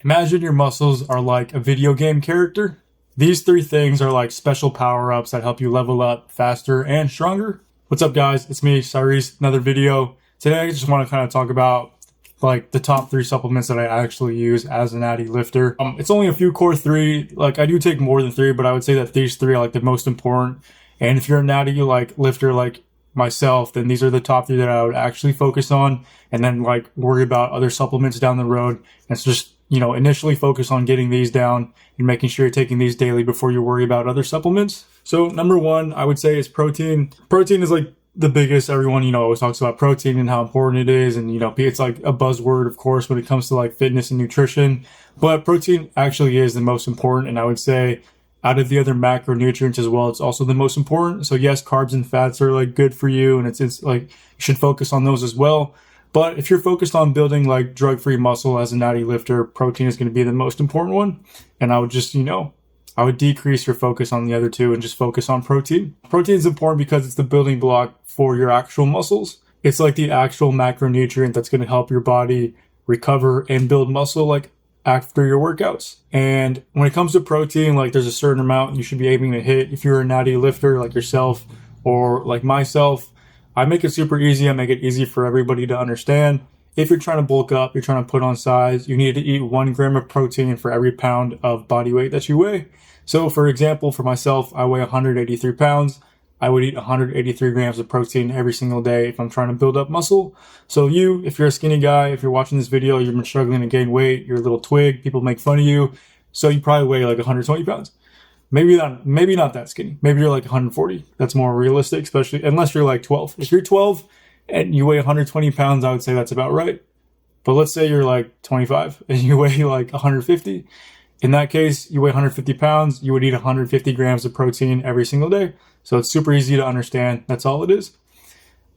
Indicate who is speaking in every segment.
Speaker 1: Imagine your muscles are like a video game character. These three things are like special power-ups that help you level up faster and stronger. What's up, guys? It's me, Cyrese, another video. Today I just want to kind of talk about like the top 3 supplements that I actually use as a natty lifter. It's only a few core 3. Like, I do take more than 3, but I would say that these 3 are like the most important. And if you're a natty like lifter like myself, then these are the top 3 that I would actually focus on, and then like worry about other supplements down the road. And it's just, initially focus on getting these down and making sure you're taking these daily before you worry about other supplements. So number 1, I would say, is protein. Protein is like the biggest. Everyone, always talks about protein and how important it is. And, it's like a buzzword, of course, when it comes to like fitness and nutrition. But protein actually is the most important. And I would say out of the other macronutrients as well, it's also the most important. So yes, carbs and fats are like good for you, and it's like you should focus on those as well. But if you're focused on building like drug-free muscle as a natty lifter, protein is going to be the most important one. And I would just, I would decrease your focus on the other 2 and just focus on protein. Protein is important because it's the building block for your actual muscles. It's like the actual macronutrient that's going to help your body recover and build muscle like after your workouts. And when it comes to protein, like there's a certain amount you should be aiming to hit. If you're a natty lifter like yourself or like myself, I make it super easy. I make it easy for everybody to understand. If you're trying to bulk up, you're trying to put on size, you need to eat 1 gram of protein for every pound of body weight that you weigh. So for example, for myself, I weigh 183 pounds. I would eat 183 grams of protein every single day if I'm trying to build up muscle. So if you're a skinny guy, if you're watching this video, you've been struggling to gain weight, you're a little twig, people make fun of you. So you probably weigh like 120 pounds. Maybe not that skinny. Maybe you're like 140. That's more realistic, especially unless you're like 12. If you're 12 and you weigh 120 pounds, I would say that's about right. But let's say you're like 25 and you weigh like 150. In that case, you weigh 150 pounds, you would eat 150 grams of protein every single day. So it's super easy to understand. That's all it is.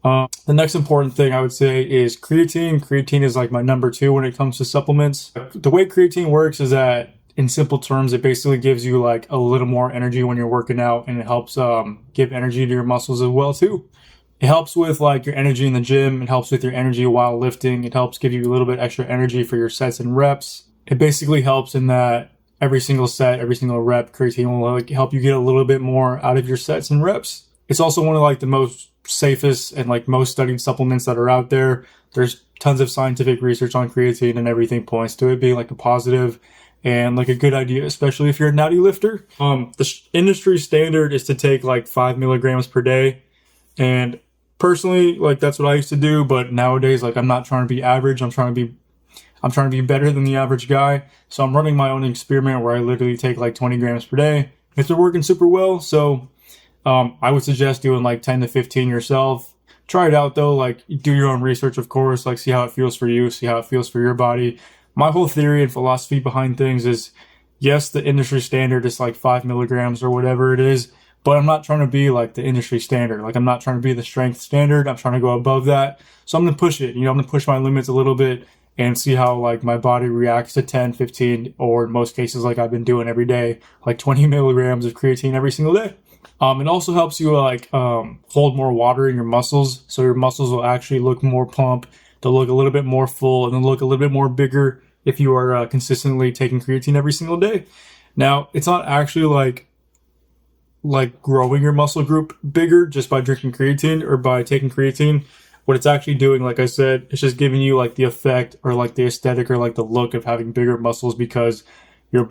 Speaker 1: The next important thing I would say is creatine. Creatine is like my number 2 when it comes to supplements. The way creatine works is that, in simple terms, it basically gives you like a little more energy when you're working out, and it helps give energy to your muscles as well too. It helps with like your energy in the gym. It helps with your energy while lifting. It helps give you a little bit extra energy for your sets and reps. It basically helps in that every single set, every single rep, creatine will like help you get a little bit more out of your sets and reps. It's also one of like the most safest and like most studied supplements that are out there. There's tons of scientific research on creatine, and everything points to it being like a positive and like a good idea, especially if you're a natty lifter. The industry standard is to take like 5 milligrams per day. And personally, like that's what I used to do. But nowadays, like I'm not trying to be average. I'm trying to be better than the average guy. So I'm running my own experiment where I literally take like 20 grams per day. It's been working super well. So I would suggest doing like 10 to 15 yourself. Try it out though. Like do your own research, of course, like see how it feels for you, see how it feels for your body. My whole theory and philosophy behind things is, yes, the industry standard is like 5 milligrams or whatever it is, but I'm not trying to be like the industry standard. Like I'm not trying to be the strength standard. I'm trying to go above that. So I'm going to push it. I'm going to push my limits a little bit and see how like my body reacts to 10, 15, or in most cases, like I've been doing every day, like 20 milligrams of creatine every single day. It also helps you like hold more water in your muscles. So your muscles will actually look more plump. They'll look a little bit more full, and they'll look a little bit more bigger if you are consistently taking creatine every single day. Now, it's not actually like growing your muscle group bigger just by drinking creatine or by taking creatine. What it's actually doing, like I said, it's just giving you like the effect or like the aesthetic or like the look of having bigger muscles, because your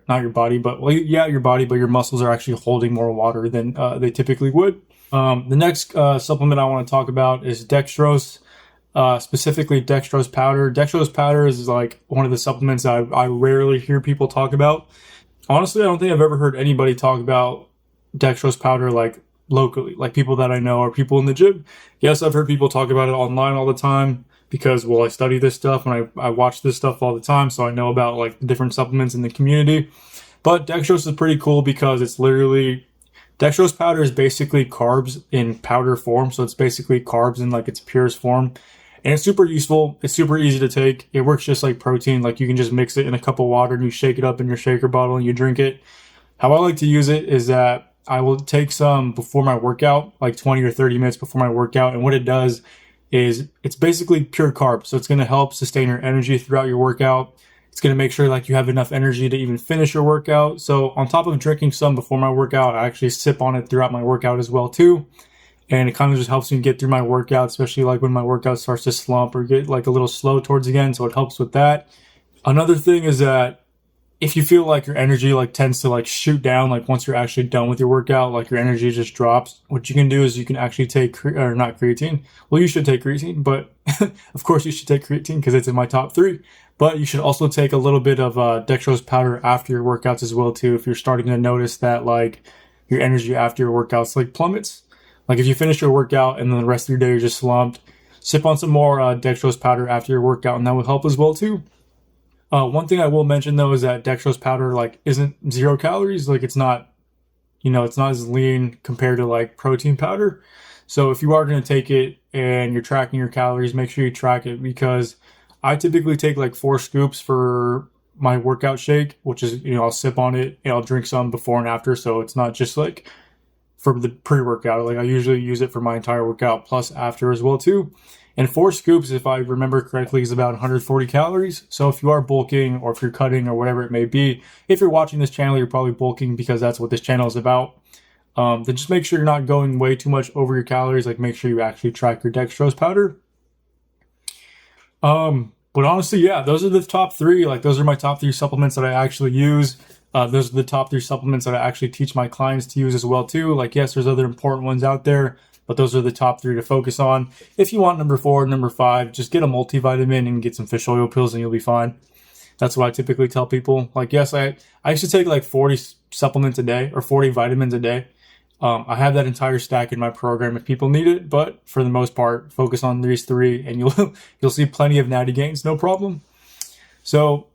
Speaker 1: not your body, but well, yeah, your body, but your muscles are actually holding more water than they typically would. The next supplement I want to talk about is dextrose. Specifically dextrose powder. Dextrose powder is like one of the supplements I rarely hear people talk about. Honestly, I don't think I've ever heard anybody talk about dextrose powder like locally, like people that I know or people in the gym. Yes, I've heard people talk about it online all the time because, well, I study this stuff and I watch this stuff all the time, so I know about like the different supplements in the community. But dextrose is pretty cool because it's literally, dextrose powder is basically carbs in powder form. So it's basically carbs in like its purest form. And it's super useful. It's super easy to take. It works just like protein. Like you can just mix it in a cup of water and you shake it up in your shaker bottle and you drink it. How I like to use it is that I will take some before my workout, like 20 or 30 minutes before my workout. And what it does is it's basically pure carbs. So it's going to help sustain your energy throughout your workout. It's going to make sure like you have enough energy to even finish your workout. So on top of drinking some before my workout, I actually sip on it throughout my workout as well too. And it kind of just helps me get through my workout, especially like when my workout starts to slump or get like a little slow towards the end. So it helps with that. Another thing is that if you feel like your energy like tends to like shoot down, like once you're actually done with your workout, like your energy just drops, what you can do is you can actually take or not creatine. Well, you should take creatine, but of course you should take creatine because it's in my top 3. But you should also take a little bit of dextrose powder after your workouts as well too. If you're starting to notice that like your energy after your workouts like plummets, like if you finish your workout and then the rest of your day you're just slumped, sip on some more dextrose powder after your workout, and that will help as well too. One thing I will mention though is that dextrose powder like isn't 0 calories. Like it's not, it's not as lean compared to like protein powder. So if you are going to take it and you're tracking your calories, make sure you track it, because I typically take like 4 scoops for my workout shake, which is, I'll sip on it and I'll drink some before and after. So it's not just like for the pre-workout. Like I usually use it for my entire workout plus after as well too. And 4 scoops, if I remember correctly, is about 140 calories. So if you are bulking or if you're cutting or whatever it may be, if you're watching this channel, you're probably bulking because that's what this channel is about. Then just make sure you're not going way too much over your calories. Like make sure you actually track your dextrose powder. But honestly, yeah, those are the top 3. Like those are my top 3 supplements that I actually use. Those are the top 3 supplements that I actually teach my clients to use as well too. Like yes, there's other important ones out there, but those are the top 3 to focus on. If you want number 4, number 5, just get a multivitamin and get some fish oil pills and you'll be fine. That's what I typically tell people. Like, yes, I used to take like 40 supplements a day or 40 vitamins a day. I have that entire stack in my program if people need it, but for the most part, focus on these 3 and you'll see plenty of natty gains, no problem. So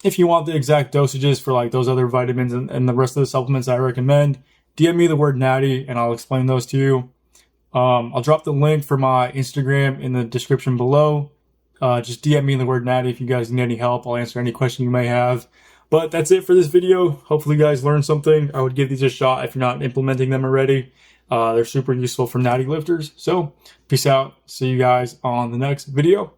Speaker 1: if you want the exact dosages for like those other vitamins and the rest of the supplements I recommend, DM me the word natty and I'll explain those to you. I'll drop the link for my Instagram in the description below. Just DM me the word natty if you guys need any help. I'll answer any question you may have. But that's it for this video. Hopefully you guys learned something. I would give these a shot if you're not implementing them already. They're super useful for natty lifters. So peace out. See you guys on the next video.